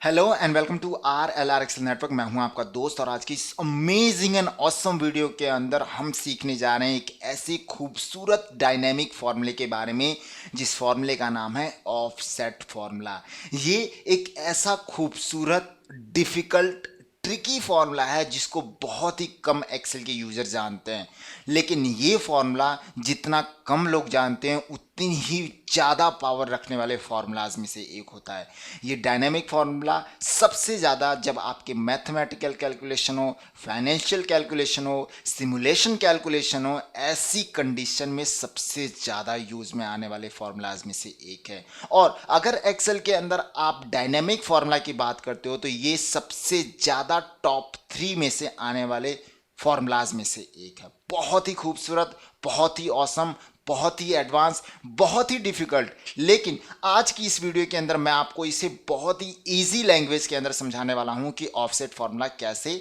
Hello and welcome to R L R Excel network. मैं हूं आपका दोस्त और आज की इस अमेजिंग एंड ऑसम वीडियो के अंदर हम सीखने जा रहे हैं एक ऐसे खूबसूरत डायनेमिक फॉर्मूले के बारे में जिस फॉर्मूले का नाम है ऑफसेट फॉर्मूला। ये एक ऐसा खूबसूरत डिफिकल्ट ट्रिकी फॉर्मूला है जिसको बहुत ही कम एक्सेल के यूजर जानते हैं, लेकिन ये फॉर्मूला जितना कम लोग जानते हैं उतनी ही ज़्यादा पावर रखने वाले फार्मूलाज में से एक होता है। ये डायनेमिक फार्मूला सबसे ज़्यादा जब आपके मैथमेटिकल कैलकुलेशन हो, फाइनेंशियल कैलकुलेशन हो, सिमुलेशन कैलकुलेशन हो, ऐसी कंडीशन में सबसे ज़्यादा यूज में आने वाले फार्मूलाज में से एक है। और अगर एक्सेल के अंदर आप डायनेमिक फार्मूला की बात करते हो तो ये सबसे ज़्यादा टॉप 3 में से आने वाले फॉर्मूलाज में से एक है। बहुत ही खूबसूरत, बहुत ही ऑसम, बहुत ही एडवांस, बहुत ही डिफिकल्ट, लेकिन आज की इस वीडियो के अंदर मैं आपको इसे बहुत ही इजी लैंग्वेज के अंदर समझाने वाला हूं कि ऑफसेट फॉर्मूला कैसे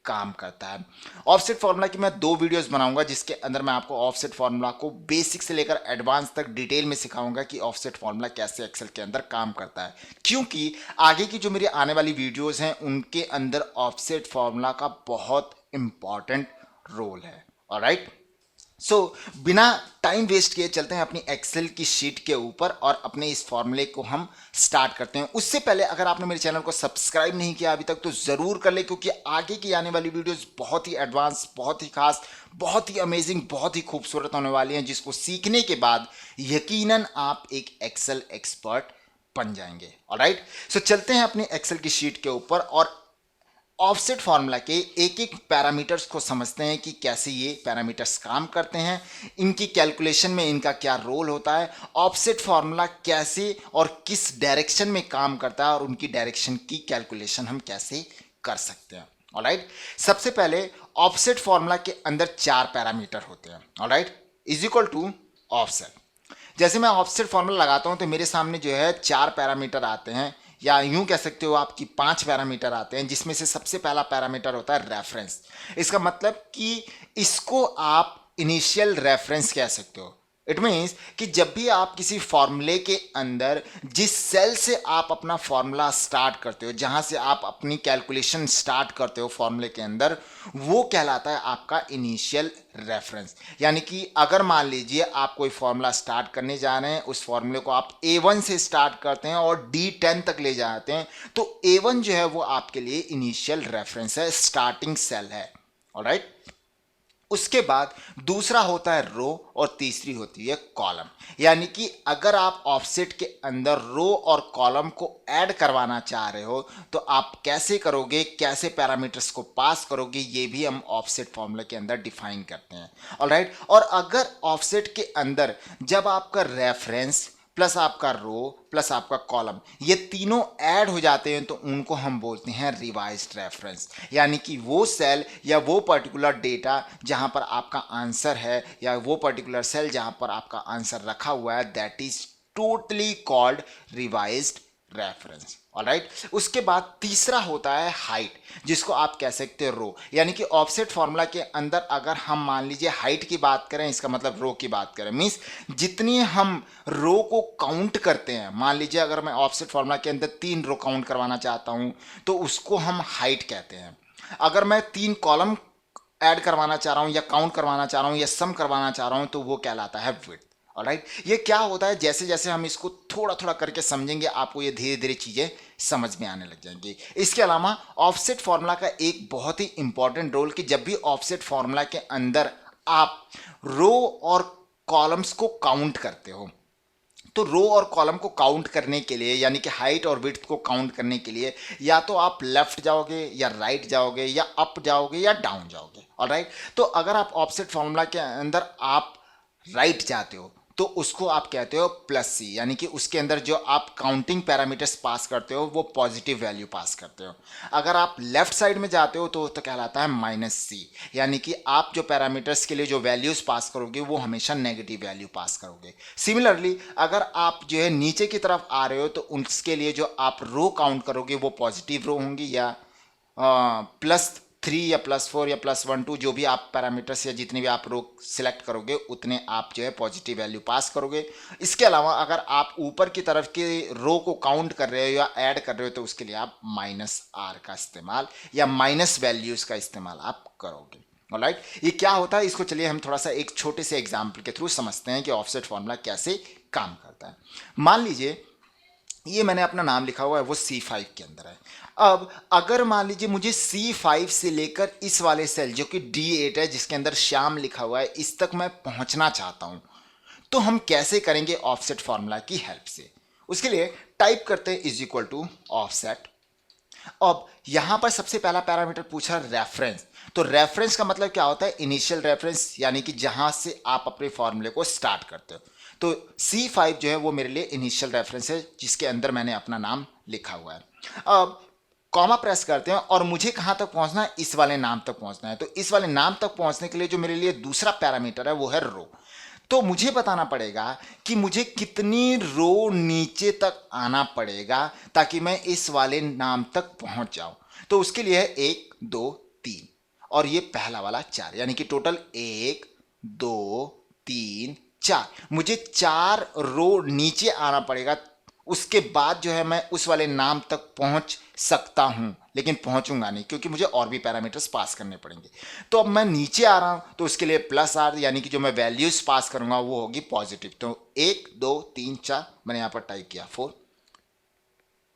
काम करता है। ऑफसेट फार्मूला की मैं 2 वीडियोस बनाऊंगा जिसके अंदर मैं आपको ऑफसेट फार्मूला को बेसिक से लेकर एडवांस तक डिटेल में सिखाऊंगा कि ऑफसेट फार्मूला कैसे एक्सेल के अंदर काम करता है, क्योंकि आगे की जो मेरी आने वाली वीडियोस हैं उनके अंदर ऑफसेट फार्मूला का बहुत इंपॉर्टेंट रोल है। ऑलराइट, बिना टाइम वेस्ट किए चलते हैं अपनी एक्सेल की शीट के ऊपर और अपने इस फॉर्मूले को हम स्टार्ट करते हैं। उससे पहले अगर आपने मेरे चैनल को सब्सक्राइब नहीं किया अभी तक तो जरूर कर ले, क्योंकि आगे की आने वाली वीडियोस बहुत ही एडवांस, बहुत ही खास, बहुत ही अमेजिंग, बहुत ही खूबसूरत होने वाली हैं, जिसको सीखने के बाद यकीनन आप एक एक्सेल एक्सपर्ट बन जाएंगे। ऑलराइट, चलते हैं अपनी एक्सेल की शीट के ऊपर और ऑफसेट फार्मूला के एक एक पैरामीटर्स को समझते हैं कि कैसे ये पैरामीटर्स काम करते हैं, इनकी कैलकुलेशन में इनका क्या रोल होता है, ऑफसेट फार्मूला कैसे और किस डायरेक्शन में काम करता है और उनकी डायरेक्शन की कैलकुलेशन हम कैसे कर सकते हैं। ऑलराइट, सबसे पहले ऑफसेट फार्मूला के अंदर 4 पैरामीटर होते हैं। Alright, is equal to offset. जैसे मैं ऑफसेट फॉर्मूला लगाता हूं तो मेरे सामने जो है 4 पैरामीटर आते हैं, या यूं कह सकते हो आपकी 5 पैरामीटर आते हैं, जिसमें से सबसे पहला पैरामीटर होता है रेफरेंस। इसका मतलब कि इसको आप इनिशियल रेफरेंस कह सकते हो। इट मीन्स कि जब भी आप किसी फॉर्मूले के अंदर जिस सेल से आप अपना फॉर्मूला स्टार्ट करते हो, जहां से आप अपनी कैलकुलेशन स्टार्ट करते हो फॉर्मूले के अंदर, वो कहलाता है आपका इनिशियल रेफरेंस। यानी कि अगर मान लीजिए आप कोई फॉर्मूला स्टार्ट करने जा रहे हैं, उस फॉर्मूले को आप A1 से स्टार्ट करते हैं और D10 तक ले जाते हैं, तो A1 जो है वो आपके लिए इनिशियल रेफरेंस है, स्टार्टिंग सेल है। ऑलराइट, उसके बाद दूसरा होता है रो और तीसरी होती है कॉलम। यानी कि अगर आप ऑफसेट के अंदर रो और कॉलम को ऐड करवाना चाह रहे हो तो आप कैसे करोगे, कैसे पैरामीटर्स को पास करोगे, ये भी हम ऑफसेट फॉर्मूला के अंदर डिफाइन करते हैं। ऑलराइट, और अगर ऑफसेट के अंदर जब आपका रेफरेंस प्लस आपका रो प्लस आपका कॉलम ये तीनों ऐड हो जाते हैं तो उनको हम बोलते हैं रिवाइज्ड रेफरेंस। यानी कि वो सेल या वो पर्टिकुलर डेटा जहां पर आपका आंसर है, या वो पर्टिकुलर सेल जहां पर आपका आंसर रखा हुआ है, that is totally called revised reference. Alright, उसके बाद तीसरा होता है हाइट, जिसको आप कह सकते हो रो। यानी कि ऑफसेट फॉर्मूला के अंदर अगर हम मान लीजिए हाइट की बात करें, इसका मतलब रो की बात करें, मींस जितनी हम रो को काउंट करते हैं, मान लीजिए अगर मैं ऑफसेट फॉर्मूला के अंदर 3 रो काउंट करवाना चाहता हूं तो उसको हम हाइट कहते हैं। अगर मैं 3 कॉलम ऐड करवाना चाह रहा हूं या काउंट करवाना चाह रहा हूं या सम करवाना चाह रहा हूं तो वो कहलाता है विड्थ। ऑलराइट, ये क्या होता है, जैसे जैसे हम इसको थोड़ा थोड़ा करके समझेंगे आपको ये धीरे धीरे चीजें समझ में आने लग जाएंगी। इसके अलावा ऑफसेट फॉर्मूला का एक बहुत ही इंपॉर्टेंट रोल कि जब भी ऑफसेट फॉर्मूला के अंदर आप रो और कॉलम्स को काउंट करते हो तो रो और कॉलम को काउंट करने के लिए, यानी कि हाइट और विड्थ को काउंट करने के लिए, या तो आप लेफ्ट जाओगे या राइट जाओगे या अप जाओगे या डाउन जाओगे। ऑलराइट, तो अगर आप ऑफसेट फॉर्मूला के अंदर आप राइट जाते हो तो उसको आप कहते हो प्लस सी, यानी कि उसके अंदर जो आप काउंटिंग पैरामीटर्स पास करते हो वो पॉजिटिव वैल्यू पास करते हो। अगर आप लेफ्ट साइड में जाते हो तो कहलाता है माइनस सी, यानी कि आप जो पैरामीटर्स के लिए जो वैल्यूज पास करोगे वो हमेशा नेगेटिव वैल्यू पास करोगे। सिमिलरली अगर आप जो है नीचे की तरफ आ रहे हो तो उसके लिए जो आप रो काउंट करोगे वो पॉजिटिव रो होंगी या प्लस 3 या +4 या +1 2 जो भी आप पैरामीटर्स या जितने भी आप रो सिलेक्ट करोगे उतने आप जो है पॉजिटिव वैल्यू पास करोगे। इसके अलावा अगर आप ऊपर की तरफ के रो को काउंट कर रहे हो या ऐड कर रहे हो तो उसके लिए आप -r का इस्तेमाल या माइनस वैल्यूज का इस्तेमाल आप करोगे। ऑलराइट, ये क्या होता है इसको चलिए हम थोड़ा सा एक छोटे से एग्जाम्पल के थ्रू समझते हैं कि ऑफसेट फॉर्मूला कैसे काम करता है। मान लीजिए ये मैंने अपना नाम लिखा हुआ है वो C5 के अंदर है। अब अगर मान लीजिए मुझे C5 से लेकर इस वाले सेल जो कि D8 है जिसके अंदर श्याम लिखा हुआ है इस तक मैं पहुंचना चाहता हूं, तो हम कैसे करेंगे ऑफसेट फॉर्मूला की हेल्प से। उसके लिए टाइप करते हैं = ऑफसेट। अब यहां पर सबसे पहला पैरामीटर पूछा रेफरेंस। तो रेफरेंस का मतलब क्या होता है, इनिशियल रेफरेंस, यानी कि जहां से आप अपने फॉर्मूले को स्टार्ट करते हो। तो C5 जो है वो मेरे लिए इनिशियल रेफरेंस है जिसके अंदर मैंने अपना नाम लिखा हुआ है। अब कॉमा प्रेस करते हैं और मुझे कहां तक पहुंचना है, इस वाले नाम तक पहुंचना है। तो इस वाले नाम तक पहुंचने के लिए जो मेरे लिए दूसरा पैरामीटर है वो है रो। तो मुझे बताना पड़ेगा कि मुझे कितनी रो नीचे तक आना पड़ेगा ताकि मैं इस वाले नाम तक पहुंच जाऊं। तो उसके लिए है 1 2 3 और ये पहला वाला 4, यानी कि टोटल 1 2 3 4। मुझे 4 रो नीचे आना पड़ेगा, उसके बाद जो है मैं उस वाले नाम तक पहुंच सकता हूं, लेकिन पहुंचूंगा नहीं क्योंकि मुझे और भी पैरामीटर्स पास करने पड़ेंगे। तो अब मैं नीचे आ रहा हूं तो उसके लिए +r, यानी कि जो मैं वैल्यूज पास करूंगा वो होगी पॉजिटिव। तो 1 2 3 4 मैंने यहां पर टाइप किया 4,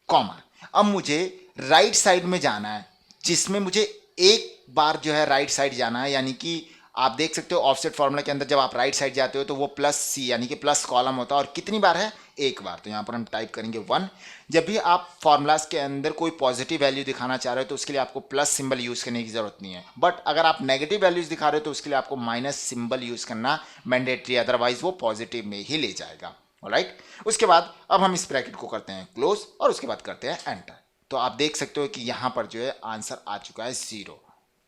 कॉमा। अब मुझे राइट साइड में जाना है जिसमें मुझे एक बार जो है राइट साइड जाना है, यानी कि आप देख सकते हो ऑफसेट फॉर्मूला के अंदर जब आप राइट साइड जाते हो तो वो +c यानी कि प्लस कॉलम होता है। और कितनी बार है, एक बार। तो यहां पर हम टाइप करेंगे 1। जब भी आप फॉर्मूलाज के अंदर कोई पॉजिटिव वैल्यू दिखाना चाह रहे हो तो उसके लिए आपको प्लस सिंबल यूज करने की जरूरत नहीं है, बट अगर आप नेगेटिव वैल्यूज दिखा रहे हो तो उसके लिए आपको माइनस सिंबल यूज करना मैंडेटरी, अदरवाइज वो पॉजिटिव में ही ले जाएगा। ऑलराइट, उसके बाद अब हम इस ब्रैकेट को करते हैं क्लोज और उसके बाद करते हैं एंटर। तो आप देख सकते हो कि यहां पर जो है आंसर आ चुका है 0।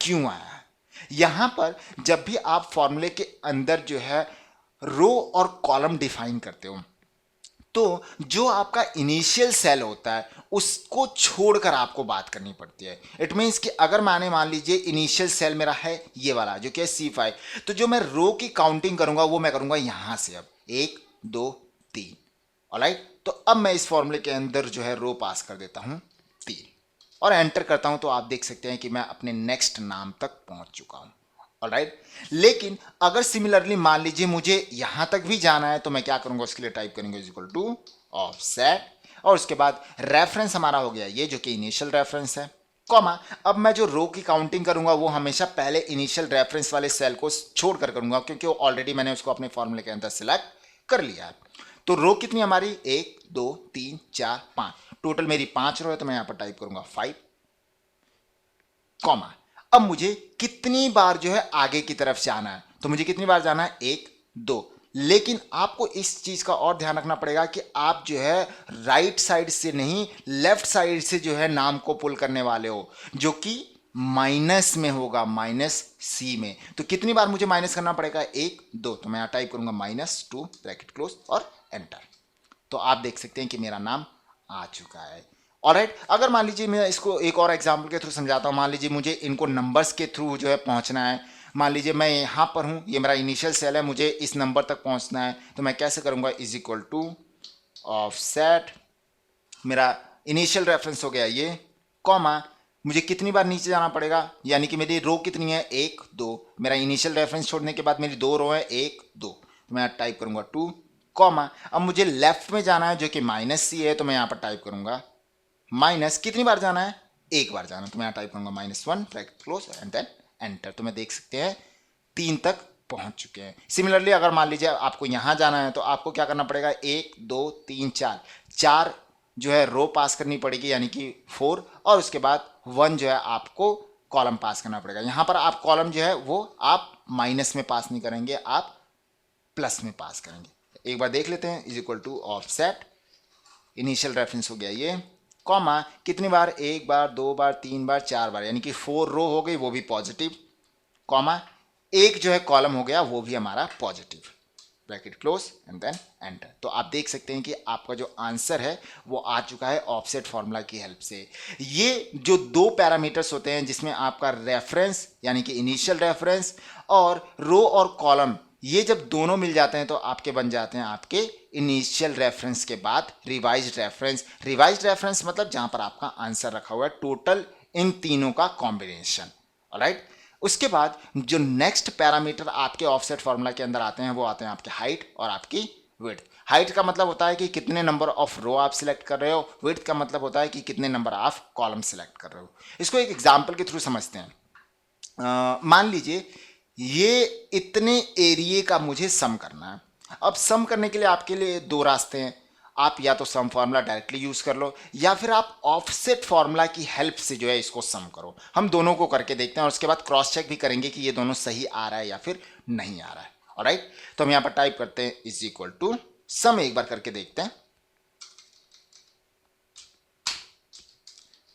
क्यों आया है? यहां पर जब भी आप फॉर्मूले के अंदर जो है रो और कॉलम डिफाइन करते हो तो जो आपका इनिशियल सेल होता है उसको छोड़कर आपको बात करनी पड़ती है। इट मीन्स कि अगर मैंने मान लीजिए इनिशियल सेल मेरा है ये वाला जो कि है C5, तो जो मैं रो की काउंटिंग करूंगा वो मैं करूंगा यहां से। अब 1 2 3। ऑलराइट, तो अब मैं इस फॉर्मूले के अंदर जो है रो पास कर देता हूं 3 और एंटर करता हूं। तो आप देख सकते हैं कि मैं अपने नेक्स्ट नाम तक पहुंच चुका हूं। ऑलराइट, लेकिन अगर सिमिलरली मान लीजिए मुझे यहां तक भी जाना है तो मैं क्या करूंगा, उसके लिए टाइप करेंगे = ऑफसेट और उसके बाद रेफरेंस हमारा हो गया ये जो कि इनिशियल रेफरेंस है, कॉमा। अब मैं जो रो की काउंटिंग करूंगा वो हमेशा पहले इनिशियल रेफरेंस वाले सेल को छोड़कर करूंगा क्योंकि वो ऑलरेडी मैंने उसको अपने फॉर्मूले के अंदर सिलेक्ट कर लिया है। तो रो कितनी हमारी 1 2 3 4 5, टोटल मेरी 5 रो है तो मैं यहां पर टाइप करूंगा 5, कॉमा। अब मुझे कितनी बार जो है आगे की तरफ जाना है, तो मुझे कितनी बार जाना है 1 2। लेकिन आपको इस चीज का और ध्यान रखना पड़ेगा कि आप जो है राइट साइड से नहीं लेफ्ट साइड से जो है नाम को पुल करने वाले हो जो कि माइनस में होगा, -c में। तो कितनी बार मुझे माइनस करना पड़ेगा 1 2। तो मैं यहां टाइप करूंगा -2 ब्रैकेट क्लोज और एंटर। तो आप देख सकते हैं कि मेरा नाम आ चुका है। ऑलराइट, अगर मान लीजिए मैं इसको एक और एग्जांपल के थ्रू समझाता हूं। मान लीजिए मुझे इनको नंबर्स के थ्रू जो है पहुंचना है। मान लीजिए मैं यहां पर हूं, ये मेरा इनिशियल सेल है, मुझे इस नंबर तक पहुंचना है। तो मैं कैसे करूंगा, = ऑफसेट, मेरा इनिशियल रेफरेंस हो गया ये, कॉमा। मुझे कितनी बार नीचे जाना पड़ेगा, यानी कि मेरी रो कितनी है 1 2। मेरा इनिशियल रेफरेंस छोड़ने के बाद मेरी 2 रो है 1 2। तो मैं टाइप करूंगा 2, कॉमा। अब मुझे लेफ्ट में जाना है जो कि -c है, तो मैं यहां पर टाइप करूंगा माइनस, कितनी बार जाना है, एक बार जाना है। तो मैं यहां टाइप करूंगा -1 bracket close and then enter. तो मैं देख सकते हैं 3 तक पहुंच चुके हैं। सिमिलरली अगर मान लीजिए आपको यहां जाना है तो आपको क्या करना पड़ेगा, 1 2 3 4 जो है रो पास करनी पड़ेगी यानी कि 4, और उसके बाद 1 जो है आपको कॉलम पास करना पड़ेगा। यहां पर आप कॉलम जो है वो आप माइनस में पास नहीं करेंगे, आप प्लस में पास करेंगे। एक बार देख लेते हैं, = ऑफसेट, इनिशियल रेफरेंस हो गया ये, कॉमा। कितनी बार, 1 बार 2 बार 3 बार 4 बार, यानी कि 4 रो हो गई वो भी पॉजिटिव, कॉमा। एक जो है कॉलम हो गया वो भी हमारा positive. Bracket close and then enter. तो आप देख सकते हैं कि आपका जो आंसर है वो आ चुका है ऑफसेट फॉर्मूला की हेल्प से। ये जो दो पैरामीटर्स होते हैं जिसमें आपका रेफरेंस यानी कि इनिशियल रेफरेंस और रो और कॉलम, ये जब दोनों मिल जाते हैं तो आपके बन जाते हैं आपके इनिशियल रेफरेंस के बाद रिवाइज्ड रेफरेंस। रिवाइज्ड रेफरेंस मतलब जहां पर आपका आंसर रखा हुआ है टोटल इन तीनों का कॉम्बिनेशन। ऑलराइट, उसके बाद जो नेक्स्ट पैरामीटर आपके ऑफसेट फॉर्मूला के अंदर आते हैं वो आते हैं आपके हाइट और आपकी विड्थ। हाइट का मतलब होता है कि कितने नंबर ऑफ रो आप सिलेक्ट कर रहे हो, विड्थ का मतलब होता है कि कितने नंबर ऑफ कॉलम सिलेक्ट कर रहे हो। इसको एक एग्जांपल के थ्रू समझते हैं। मान लीजिए ये इतने एरिया का मुझे सम करना है। अब सम करने के लिए आपके लिए दो रास्ते हैं, आप या तो सम फार्मूला डायरेक्टली यूज कर लो या फिर आप ऑफसेट फार्मूला की हेल्प से जो है इसको सम करो। हम दोनों को करके देखते हैं और उसके बाद क्रॉस चेक भी करेंगे कि ये दोनों सही आ रहा है या फिर नहीं आ रहा है। ऑलराइट, तो हम यहां पर टाइप करते हैं इज इक्वल टू सम, एक बार करके देखते हैं।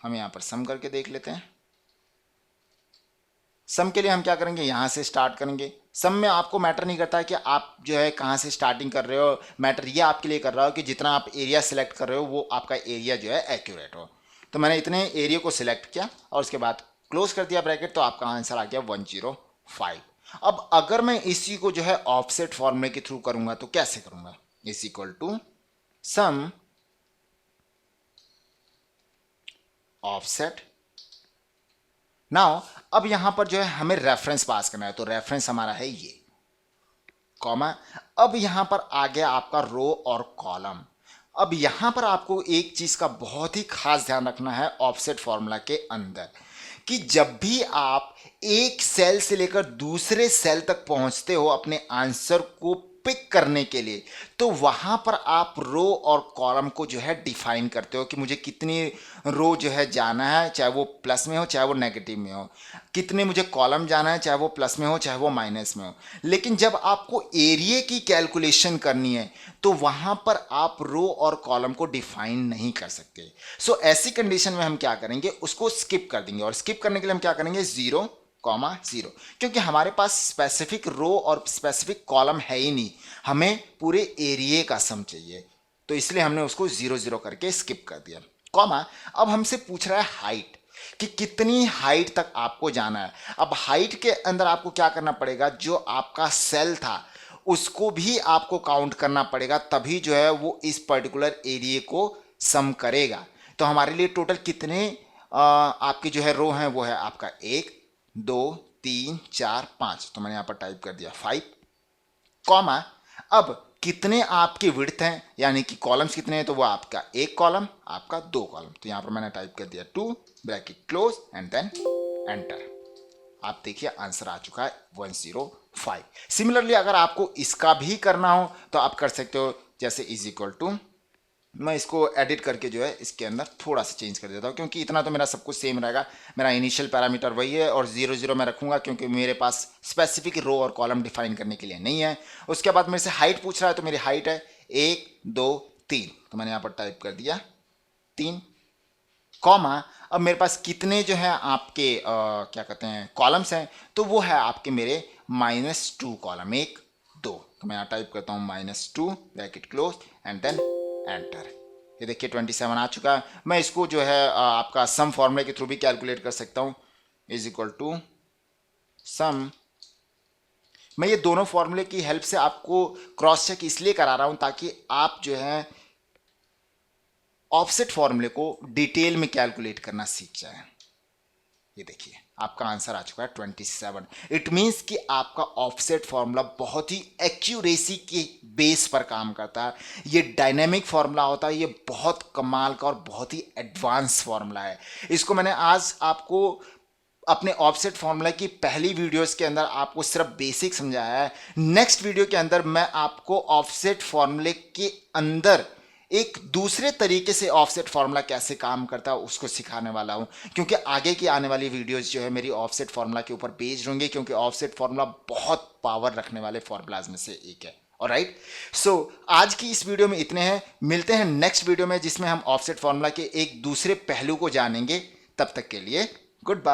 हम यहां पर सम करके देख लेते हैं। सम के लिए हम क्या करेंगे, यहां से स्टार्ट करेंगे। सम में आपको मैटर नहीं करता है कि आप जो है कहां से स्टार्टिंग कर रहे हो, मैटर ये आपके लिए कर रहा हो कि जितना आप एरिया सिलेक्ट कर रहे हो वो आपका एरिया जो है एक्यूरेट हो। तो मैंने इतने एरिया को सिलेक्ट किया और उसके बाद क्लोज कर दिया ब्रैकेट, तो आपका आंसर आ गया 105। अब अगर मैं इसी को जो है ऑफसेट फॉर्मूले के थ्रू करूंगा तो कैसे करूंगा, is equal to sum offset. Now अब यहां पर जो है हमें रेफरेंस पास करना है, तो रेफरेंस हमारा है ये कॉमा। अब यहां पर आ गया आपका रो और कॉलम। अब यहां पर आपको एक चीज का बहुत ही खास ध्यान रखना है ऑफसेट फॉर्मूला के अंदर, कि जब भी आप एक सेल से लेकर दूसरे सेल तक पहुंचते हो अपने आंसर को पिक करने के लिए, तो वहां पर आप रो और कॉलम को जो है डिफाइन करते हो कि मुझे कितनी रो जो है जाना है, चाहे वो प्लस में हो चाहे वो नेगेटिव में हो, कितने मुझे कॉलम जाना है चाहे वो प्लस में हो चाहे वो माइनस में हो। लेकिन जब आपको एरिया की कैलकुलेशन करनी है तो वहां पर आप रो और कॉलम को डिफाइन नहीं कर सकते। सो ऐसी कंडीशन में हम क्या करेंगे, उसको स्किप कर देंगे। और स्किप करने के लिए हम क्या करेंगे, 0, 0, क्योंकि हमारे पास स्पेसिफिक रो और स्पेसिफिक कॉलम है ही नहीं, हमें पूरे एरिया का सम चाहिए, तो इसलिए हमने उसको 0, 0 करके स्किप कर दिया। कॉमा, अब हमसे पूछ रहा है हाइट, कि कितनी हाइट तक आपको जाना है। अब हाइट के अंदर आपको क्या करना पड़ेगा, जो आपका सेल था उसको भी आपको काउंट करना पड़ेगा, तभी जो है वो इस पर्टिकुलर एरिया को सम करेगा। तो हमारे लिए टोटल कितने आपके जो है रो हैं, वो है आपका 1, 2, 3, 4, 5, तो मैंने यहां पर टाइप कर दिया 5, कॉमा। अब कितने आपके विड्थ हैं यानी कि कॉलम्स कितने हैं, तो वो आपका 1 कॉलम, आपका 2 कॉलम, तो यहां पर मैंने टाइप कर दिया 2 bracket close and then enter. आप देखिए आंसर आ चुका है 105। सिमिलरली अगर आपको इसका भी करना हो तो आप कर सकते हो, जैसे इज इक्वल टू, मैं इसको एडिट करके जो है इसके अंदर थोड़ा सा चेंज कर देता हूँ, क्योंकि इतना तो मेरा सब कुछ सेम रहेगा। मेरा इनिशियल पैरामीटर वही है और 0, 0 मैं रखूंगा क्योंकि मेरे पास स्पेसिफिक रो और कॉलम डिफाइन करने के लिए नहीं है। उसके बाद मेरे से हाइट पूछ रहा है, तो मेरी हाइट है 1, 2, 3, तो मैंने यहाँ पर टाइप कर दिया 3, कॉमा। अब मेरे पास कितने जो है आपके क्या कहते हैं कॉलम्स हैं, तो वो है आपके मेरे -2 कॉलम, 1, 2, तो मैं यहाँ टाइप करता हूँ -2 bracket close and then enter. ये देखिए 27 आ चुका है। मैं इसको जो है आपका सम फॉर्मूले के थ्रू भी कैलकुलेट कर सकता हूँ, इज इक्वल टू सम। मैं ये दोनों फॉर्मूले की हेल्प से आपको क्रॉस चेक इसलिए करा रहा हूँ ताकि आप जो है ऑफसेट फॉर्मूले को डिटेल में कैलकुलेट करना सीख जाए। ये देखिए आपका आंसर आ चुका है 27। इट मींस कि आपका ऑफसेट फॉर्मूला बहुत ही एक्यूरेसी के बेस पर काम करता है। ये डायनेमिक फॉर्मूला होता है, ये बहुत कमाल का और बहुत ही एडवांस फॉर्मूला है। इसको मैंने आज आपको अपने ऑफसेट फॉर्मूला की पहली वीडियोस के अंदर आपको सिर्फ बेसिक समझाया है। नेक्स्ट वीडियो के अंदर मैं आपको ऑफसेट फॉर्मूले के अंदर एक दूसरे तरीके से ऑफसेट फार्मूला कैसे काम करता है उसको सिखाने वाला हूं, क्योंकि आगे की आने वाली वीडियोस जो है मेरी ऑफसेट फार्मूला के ऊपर बेस्ड होंगे, क्योंकि ऑफसेट फार्मूला बहुत पावर रखने वाले फार्मूलाज में से एक है। ऑलराइट, सो आज की इस वीडियो में इतने हैं। मिलते हैं नेक्स्ट वीडियो में जिसमें हम ऑफसेट फार्मूला के एक दूसरे पहलू को जानेंगे। तब तक के लिए गुड बाय।